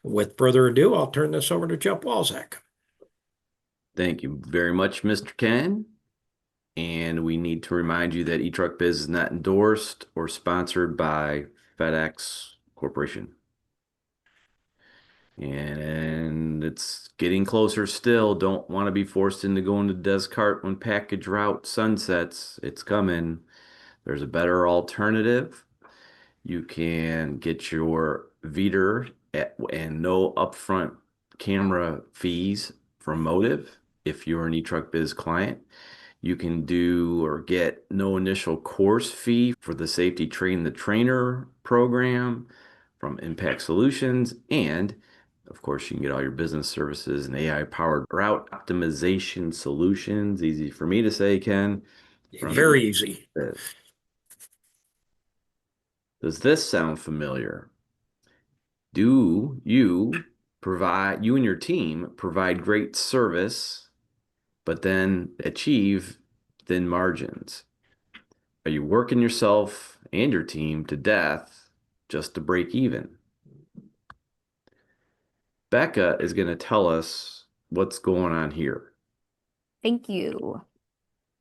With further ado, I'll turn this over to Jeff Walzak. Thank you very much, Mr. Ken. And we need to remind you that eTruckBiz is not endorsed or sponsored by FedEx Corporation. And it's getting closer still. Don't want to be forced into going to Descartes when PackageRoute sunsets. It's coming. There's a better alternative. You can get your Veeder and no upfront camera fees from Motive if you're an eTruckBiz client. You can do or get no initial course fee for the Safety Train the Trainer program from Impact Solutions. And of course, you can get all your business services and AI powered route optimization solutions. Easy for me to say, Ken, from Very easy. eTruckBiz. Does this sound familiar? Do you and your team provide great service, but then achieve thin margins? Are you working yourself and your team to death just to break even? Becca is going to tell us what's going on here. Thank you.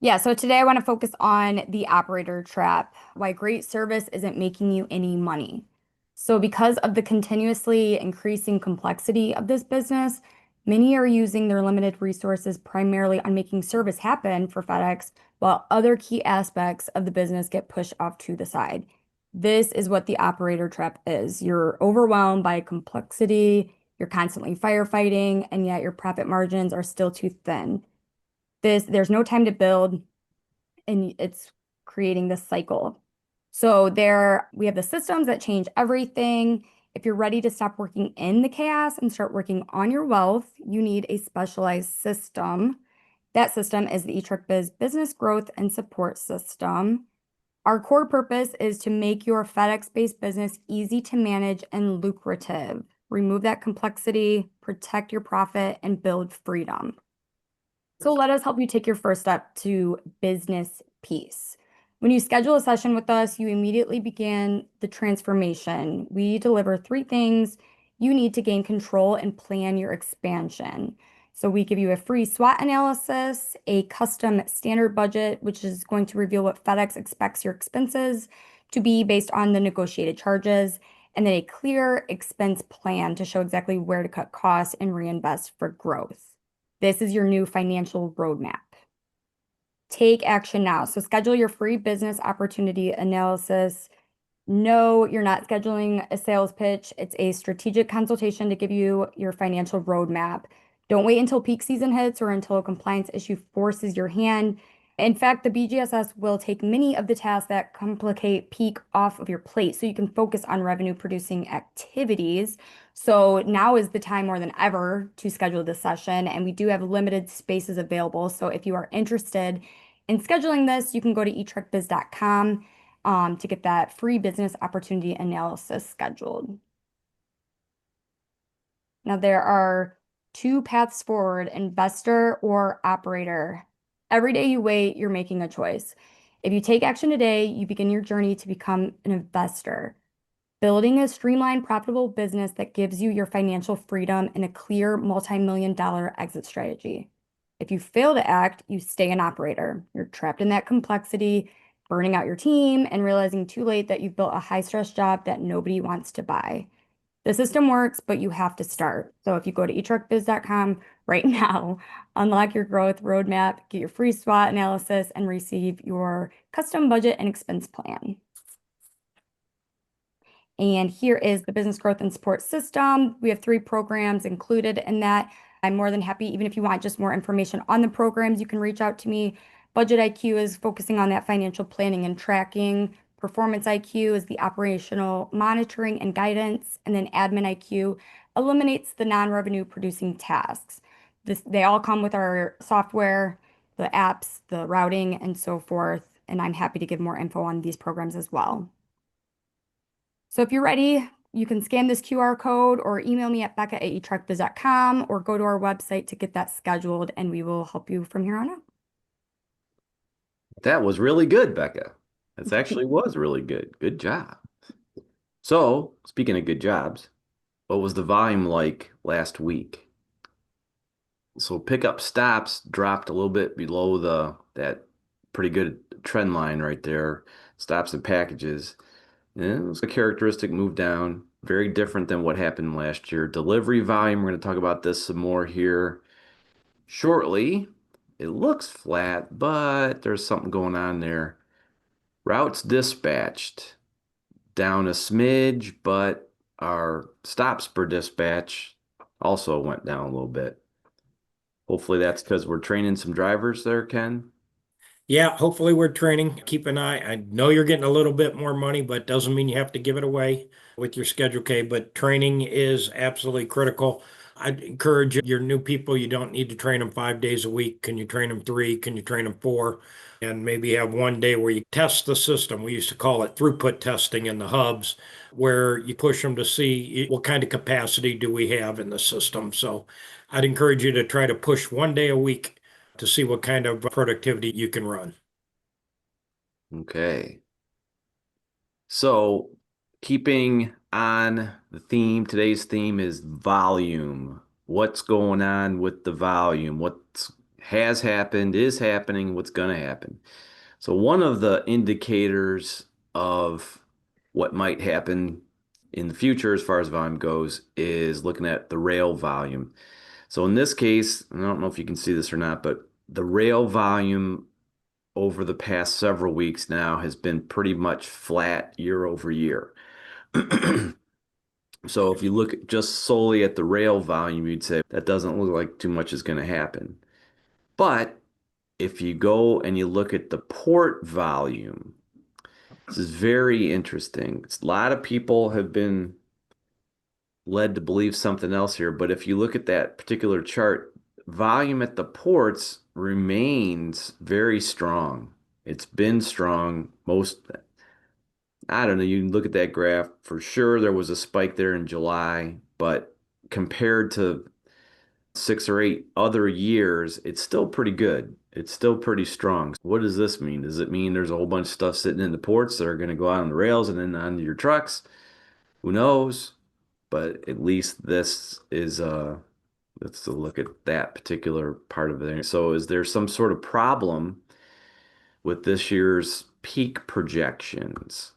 Yeah, so today I want to focus on the operator trap, why great service isn't making you any money. So because of the continuously increasing complexity of this business, many are using their limited resources primarily on making service happen for FedEx, while other key aspects of the business get pushed off to the side. This is what the operator trap is. You're overwhelmed by complexity, you're constantly firefighting, and yet your profit margins are still too thin. There's no time to build, and it's creating this cycle. So we have the systems that change everything. If you're ready to stop working in the chaos and start working on your wealth, you need a specialized system. That system is the eTruckBiz Business Growth and Support System. Our core purpose is to make your FedEx-based business easy to manage and lucrative. Remove that complexity, protect your profit, and build freedom. So let us help you take your first step to business peace. When you schedule a session with us, you immediately begin the transformation. We deliver 3 things you need to gain control and plan your expansion. So we give you a free SWOT analysis, a custom standard budget, which is going to reveal what FedEx expects your expenses to be based on the negotiated charges, and then a clear expense plan to show exactly where to cut costs and reinvest for growth. This is your new financial roadmap. Take action now. So schedule your free business opportunity analysis. No, you're not scheduling a sales pitch. It's a strategic consultation to give you your financial roadmap. Don't wait until peak season hits or until a compliance issue forces your hand. In fact, the BGSS will take many of the tasks that complicate peak off of your plate so you can focus on revenue producing activities. So now is the time more than ever to schedule this session, and we do have limited spaces available. So if you are interested in scheduling this, you can go to etruckbiz.com to get that free business opportunity analysis scheduled. Now, there are 2 paths forward, investor or operator. Every day you wait, you're making a choice. If you take action today, you begin your journey to become an investor, building a streamlined, profitable business that gives you your financial freedom and a clear multi-million-dollar exit strategy. If you fail to act, you stay an operator. You're trapped in that complexity, burning out your team, and realizing too late that you've built a high-stress job that nobody wants to buy. The system works, but you have to start. So if you go to etruckbiz.com right now, unlock your growth roadmap, get your free SWOT analysis, and receive your custom budget and expense plan. And here is the business growth and support system. We have 3 programs included in that. I'm more than happy, even if you want just more information on the programs, you can reach out to me. Budget IQ is focusing on that financial planning and tracking. Performance IQ is the operational monitoring and guidance. And then Admin IQ eliminates the non-revenue producing tasks. They all come with our software, the apps, the routing, and so forth. And I'm happy to give more info on these programs as well. So if you're ready, you can scan this QR code or email me at becca@etruckbiz.com or go to our website to get that scheduled, and we will help you from here on out. That was really good, Becca. That actually was really good. Good job. So, speaking of good jobs, what was the volume like last week? So pickup stops dropped a little bit below that pretty good trend line right there. Stops and packages. And it was a characteristic move down, very different than what happened last year. Delivery volume, we're going to talk about this some more here shortly. It looks flat, but there's something going on there. Routes dispatched down a smidge, but our stops per dispatch also went down a little bit. Hopefully that's because we're training some drivers there, Ken. Yeah, hopefully we're training. Keep an eye. I know you're getting a little bit more money, but doesn't mean you have to give it away with your Schedule K. But training is absolutely critical. I'd encourage your new people, you don't need to train them 5 days a week. Can you train them three? Can you train them four? And maybe have one day where you test the system. We used to call it throughput testing in the hubs, where you push them to see what kind of capacity do we have in the system. So I'd encourage you to try to push one day a week to see what kind of productivity you can run. Okay. So keeping on the theme, today's theme is volume. What's going on with the volume? What has happened, is happening, what's going to happen? So one of the indicators of what might happen in the future as far as volume goes is looking at the rail volume. So in this case, I don't know if you can see this or not, but the rail volume over the past several weeks now has been pretty much flat year over year. So if you look just solely at the rail volume, you'd say that doesn't look like too much is going to happen. But if you go and you look at the port volume, this is very interesting. A lot of people have been led to believe something else here, but if you look at that particular chart, volume at the ports remains very strong. It's been strong I don't know, you can look at that graph. For sure, there was a spike there in July, but compared to 6 or 8 other years, it's still pretty good. It's still pretty strong. What does this mean? Does it mean there's a whole bunch of stuff sitting in the ports that are going to go out on the rails and then onto your trucks? Who knows? But at least this is let's look at that particular part of it. So is there some sort of problem with this year's peak projections?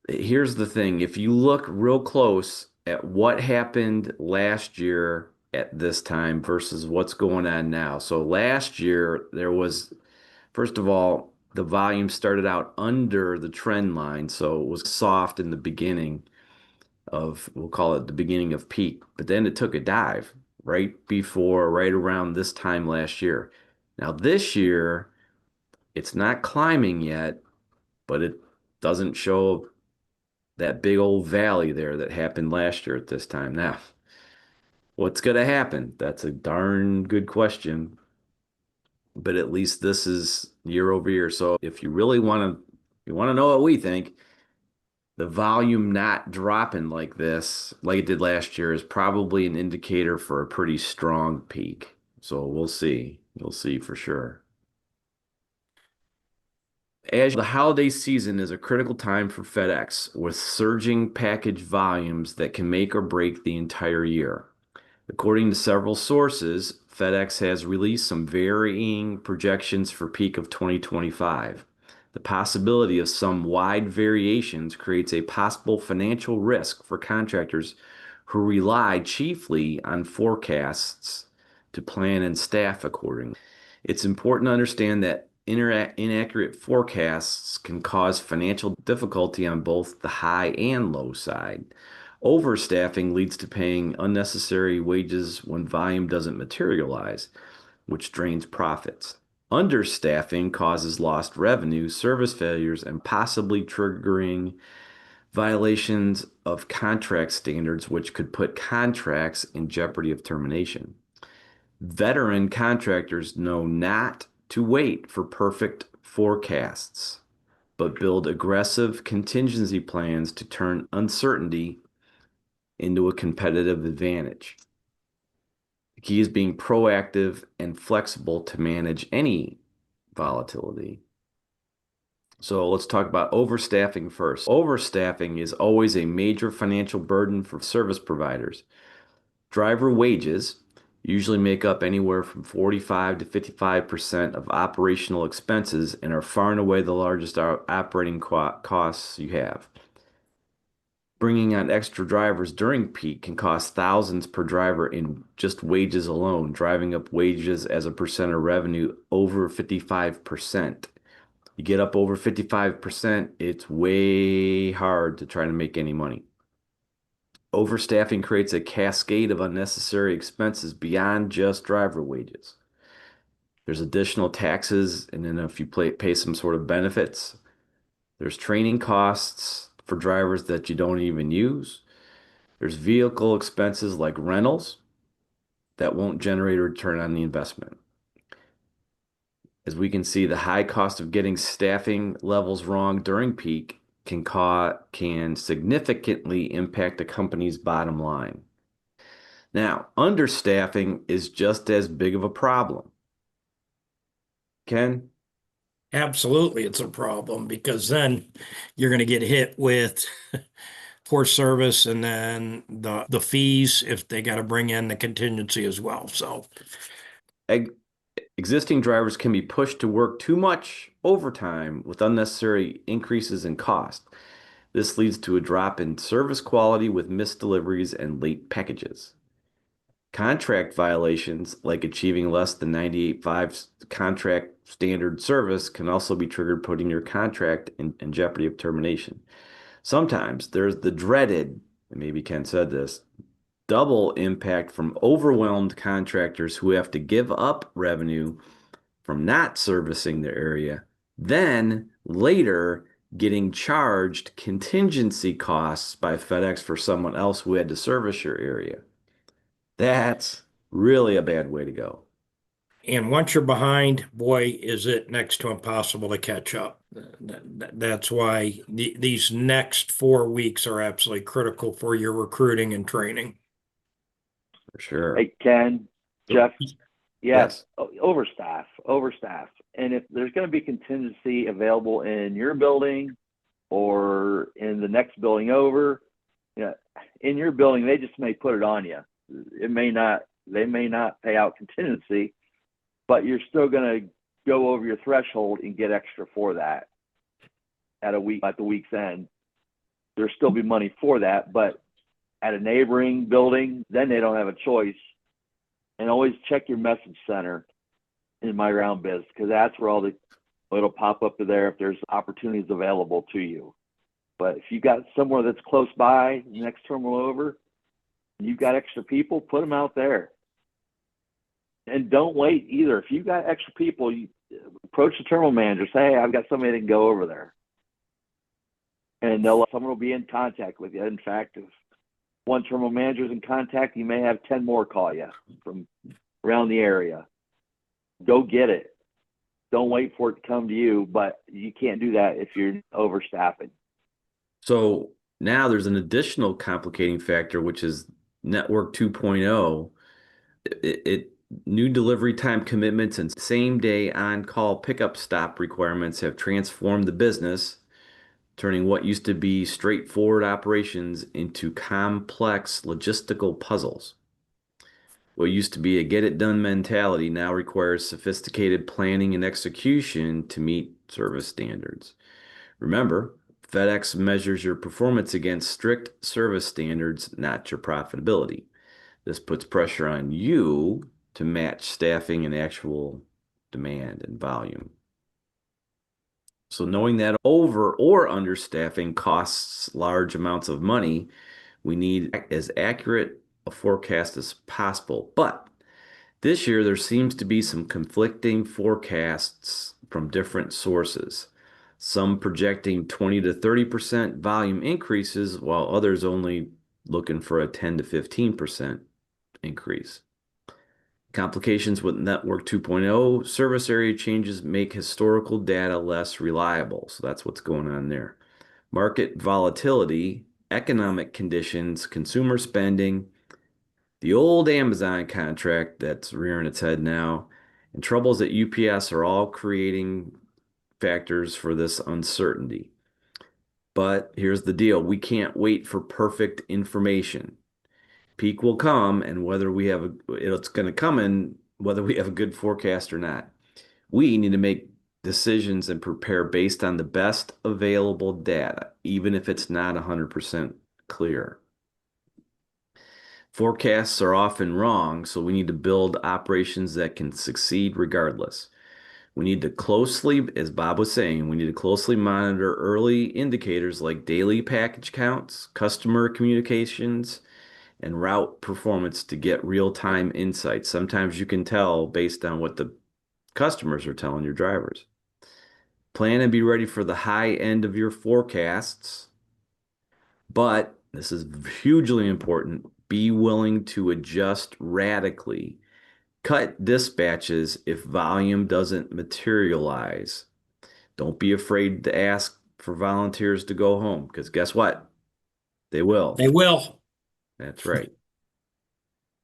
Here's the thing. If you look real close at what happened last year at this time versus what's going on now. So last year, there was, first of all, the volume started out under the trend line. So it was soft in the beginning of, we'll call it the beginning of peak, but then it took a dive right around this time last year. Now this year, it's not climbing yet, but it doesn't show that big old valley there that happened last year at this time. Now, what's going to happen? That's a darn good question. But at least this is year over year. So if you really want to know what we think, the volume not dropping like this, like it did last year, is probably an indicator for a pretty strong peak. So we'll see. You'll see for sure. As the holiday season is a critical time for FedEx, with surging package volumes that can make or break the entire year. According to several sources, FedEx has released some varying projections for peak of 2025. The possibility of some wide variations creates a possible financial risk for contractors who rely chiefly on forecasts to plan and staff accordingly. It's important to understand that inaccurate forecasts can cause financial difficulty on both the high and low side. Overstaffing leads to paying unnecessary wages when volume doesn't materialize, which drains profits. Understaffing causes lost revenue, service failures, and possibly triggering violations of contract standards, which could put contracts in jeopardy of termination. Veteran contractors know not to wait for perfect forecasts, but build aggressive contingency plans to turn uncertainty into a competitive advantage. The key is being proactive and flexible to manage any volatility. So let's talk about overstaffing first. Overstaffing is always a major financial burden for service providers. Driver wages usually make up anywhere from 45 to 55% of operational expenses and are far and away the largest operating costs you have. Bringing on extra drivers during peak can cost thousands per driver in just wages alone, driving up wages as a percent of revenue over 55%. You get up over 55%, it's way hard to try to make any money. Overstaffing creates a cascade of unnecessary expenses beyond just driver wages. There's additional taxes, and then if you pay some sort of benefits, there's training costs for drivers that you don't even use. There's vehicle expenses like rentals that won't generate a return on the investment. As we can see, the high cost of getting staffing levels wrong during peak can significantly impact a company's bottom line. Now, understaffing is just as big of a problem. Ken? Absolutely, it's a problem because then you're going to get hit with poor service and then the fees if they got to bring in the contingency as well. So Existing drivers can be pushed to work too much overtime with unnecessary increases in cost. This leads to a drop in service quality with missed deliveries and late packages. Contract violations, like achieving less than 98.5 contract standard service, can also be triggered, putting your contract in jeopardy of termination. Sometimes there's the dreaded, and maybe Ken said this, double impact from overwhelmed contractors who have to give up revenue from not servicing their area, then later getting charged contingency costs by FedEx for someone else who had to service your area. That's really a bad way to go. and once you're behind, boy, is it next to impossible to catch up. That's why these next 4 weeks are absolutely critical for your recruiting and training. For sure. Hey, Ken, Jeff, Yes. overstaff. And if there's going to be contingency available in your building or in the next building over, in your building, they just may put it on you. They may not pay out contingency, but you're still going to go over your threshold and get extra for that at the week's end. There'll still be money for that, but at a neighboring building, then they don't have a choice. And always check your message center in My Round Biz, because that's where it'll pop up to there if there's opportunities available to you. But if you got somewhere that's close by, next terminal over, and you've got extra people, put them out there. And don't wait either. If you've got extra people, you approach the terminal manager, say, hey, I've got somebody that can go over there. And someone will be in contact with you. In fact, if one terminal manager is in contact, you may have 10 more call you from around the area. Go get it. Don't wait for it to come to you, but you can't do that if you're overstaffing. So now there's an additional complicating factor, which is Network 2.0. New delivery time commitments and same day on-call pickup stop requirements have transformed the business, turning what used to be straightforward operations into complex logistical puzzles. What used to be a get-it-done mentality now requires sophisticated planning and execution to meet service standards. Remember, FedEx measures your performance against strict service standards, not your profitability. This puts pressure on you to match staffing and actual demand and volume. So knowing that over or understaffing costs large amounts of money, we need as accurate a forecast as possible. But this year, there seems to be some conflicting forecasts from different sources. Some projecting 20 to 30% volume increases, while others only looking for a 10 to 15% increase. Complications with Network 2.0 service area changes make historical data less reliable. So that's what's going on there. Market volatility, economic conditions, consumer spending, the old Amazon contract that's rearing its head now, and troubles at UPS are all creating factors for this uncertainty. But here's the deal. We can't wait for perfect information. Peak will come, and it's going to come in whether we have a good forecast or not. We need to make decisions and prepare based on the best available data, even if it's not 100% clear. Forecasts are often wrong, so we need to build operations that can succeed regardless. We need to closely, as Bob was saying, we need to closely monitor early indicators like daily package counts, customer communications, and route performance to get real-time insights. Sometimes you can tell based on what the customers are telling your drivers. Plan and be ready for the high end of your forecasts, but this is hugely important. Be willing to adjust radically. Cut dispatches if volume doesn't materialize. Don't be afraid to ask for volunteers to go home, because guess what? They will. They will. That's right.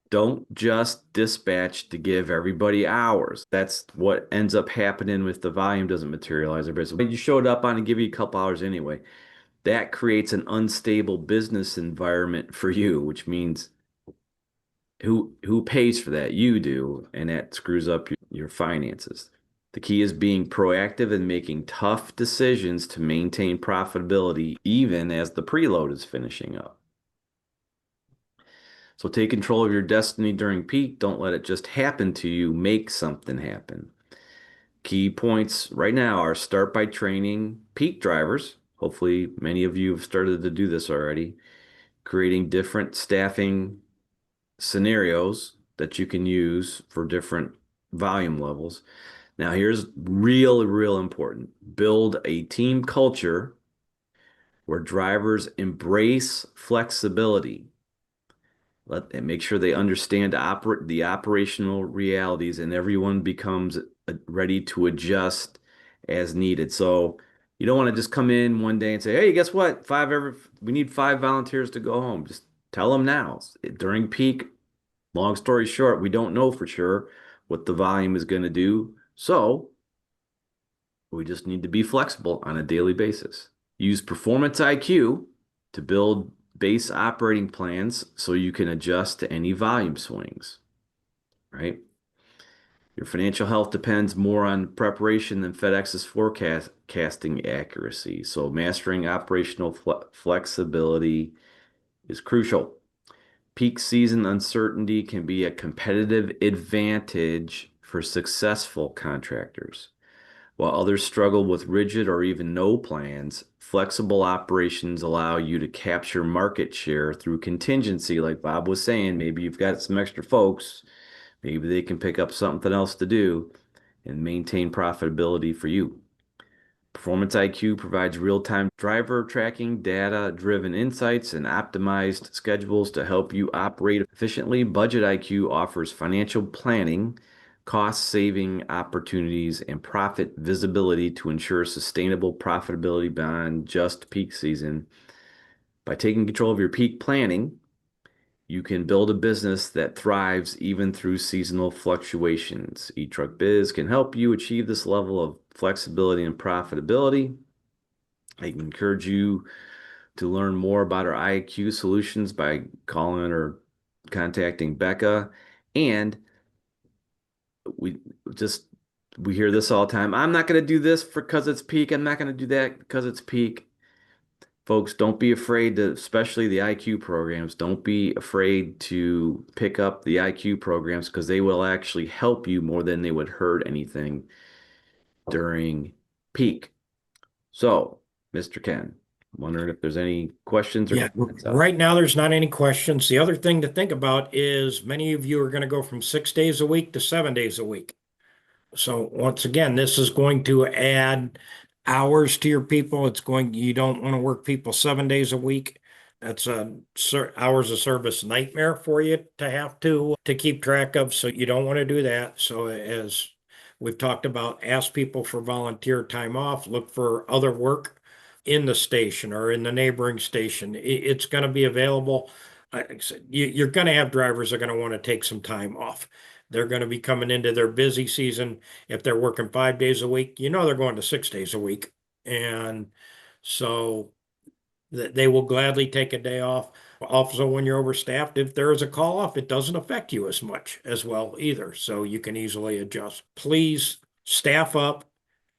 Don't just dispatch to give everybody hours. That's what ends up happening if the volume doesn't materialize. You showed up on and give you a couple hours anyway. That creates an unstable business environment for you, which means who pays for that? You do, and that screws up your finances. The key is being proactive and making tough decisions to maintain profitability even as the preload is finishing up. So take control of your destiny during peak. Don't let it just happen to you. Make something happen. Key points right now are: start by training peak drivers. Hopefully, many of you have started to do this already. Creating different staffing scenarios that you can use for different volume levels. Now, here's real important. Build a team culture where drivers embrace flexibility. And make sure they understand the operational realities, and everyone becomes ready to adjust as needed. So you don't want to just come in one day and say, hey, guess what? We need 5 volunteers to go home. Just tell them now. During peak, long story short, we don't know for sure what the volume is going to do. So we just need to be flexible on a daily basis. Use performance IQ to build base operating plans so you can adjust to any volume swings, right? Your financial health depends more on preparation than FedEx's forecasting accuracy. So mastering operational flexibility is crucial. Peak season uncertainty can be a competitive advantage for successful contractors. While others struggle with rigid or even no plans, flexible operations allow you to capture market share through contingency. Like Bob was saying, maybe you've got some extra folks, maybe they can pick up something else to do and maintain profitability for you. Performance IQ provides real-time driver tracking, data-driven insights, and optimized schedules to help you operate efficiently. Budget IQ offers financial planning, cost-saving opportunities, and profit visibility to ensure sustainable profitability beyond just peak season. By taking control of your peak planning, you can build a business that thrives even through seasonal fluctuations. eTruckBiz can help you achieve this level of flexibility and profitability. I encourage you to learn more about our IQ solutions by calling or contacting Becca. And we hear this all the time. I'm not going to do this because it's peak. I'm not going to do that because it's peak. Folks, don't be afraid to, especially the IQ programs, don't be afraid to pick up the IQ programs, because they will actually help you more than they would hurt anything during peak. So, Mr. Ken, I'm wondering if there's any questions or Yeah, comments. right now there's not any questions. The other thing to think about is many of you are going to go from 6 days a week to 7 days a week. So once again, this is going to add hours to your people. You don't want to work people 7 days a week. That's a hours of service nightmare for you to have to keep track of. So you don't want to do that. So as we've talked about, ask people for volunteer time off, look for other work in the station or in the neighboring station. It's going to be available. Like I said, you're going to have drivers that are going to want to take some time off. They're going to be coming into their busy season. If they're working 5 days a week, they're going to 6 days a week. And so they will gladly take a day off. Also, when you're overstaffed, if there is a call off, it doesn't affect you as much as well either. So you can easily adjust. Please staff up,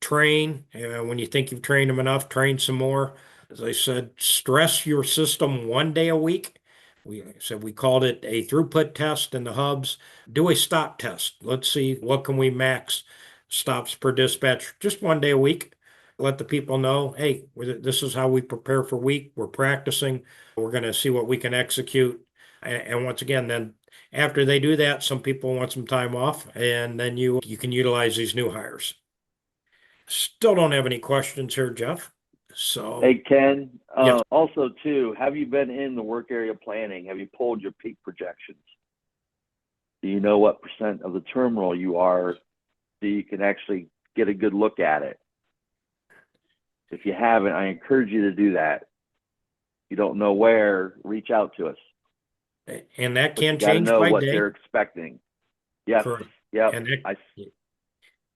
train. When you think you've trained them enough, train some more. As I said, stress your system 1 day a week. We called it a throughput test in the hubs. Do a stop test. Let's see what can we max stops per dispatch just 1 day a week. Let the people know, hey, this is how we prepare for week. We're practicing. We're going to see what we can execute. And once again, then after they do that, some people want some time off, and then you can utilize these new hires. Still don't have any questions here, Jeff. So, Hey, Ken, Yes. Also too, have you been in the work area planning? Have you pulled your peak projections? Do you know what percent of the terminal you are so you can actually get a good look at it? If you haven't, I encourage you to do that. If you don't know where, reach out to us. and that But you can got to change know by what day. they're expecting. Yes. Correct. Yep. And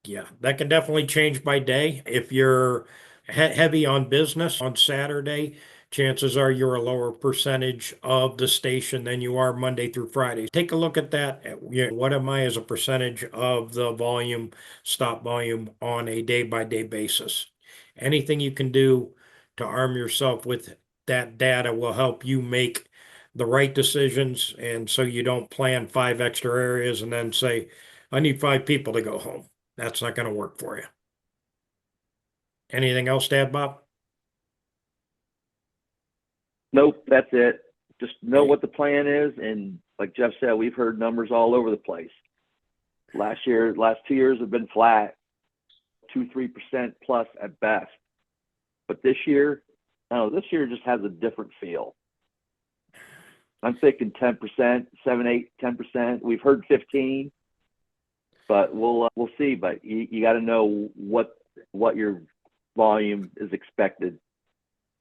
yeah, that can definitely change by day. If you're heavy on business on Saturday, chances are you're a lower percentage of the station than you are Monday through Friday. Take a look at that. What am I as a percentage of the volume, stop volume on a day-by-day basis? Anything you can do to arm yourself with that data will help you make the right decisions. And so you don't plan 5 extra areas and then say, I need 5 people to go home. That's not going to work for you. Anything else to add, Bob? Nope, that's it. Just know what the plan is. And like Jeff said, we've heard numbers all over the place. Last 2 years have been flat, 2-3% plus at best. But this year just has a different feel. I'm thinking 10%, 7, 8, 10%. We've heard 15, but we'll see. But you got to know what your volume is expected,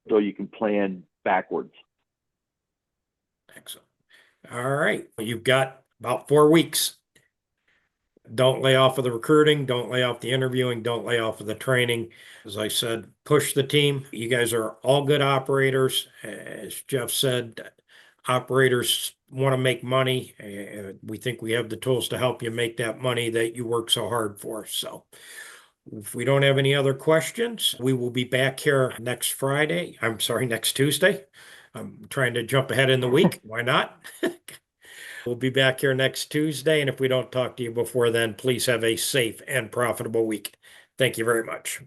so you can plan backwards. Excellent. All right. You've got about 4 weeks. Don't lay off of the recruiting. Don't lay off the interviewing. Don't lay off of the training. As I said, push the team. You guys are all good operators. As Jeff said, operators want to make money. We think we have the tools to help you make that money that you work so hard for. So if we don't have any other questions, we will be back here next Friday. I'm sorry, next Tuesday. I'm trying to jump ahead in the week. Why not? We'll be back here next Tuesday. And if we don't talk to you before then, please have a safe and profitable week. Thank you very much.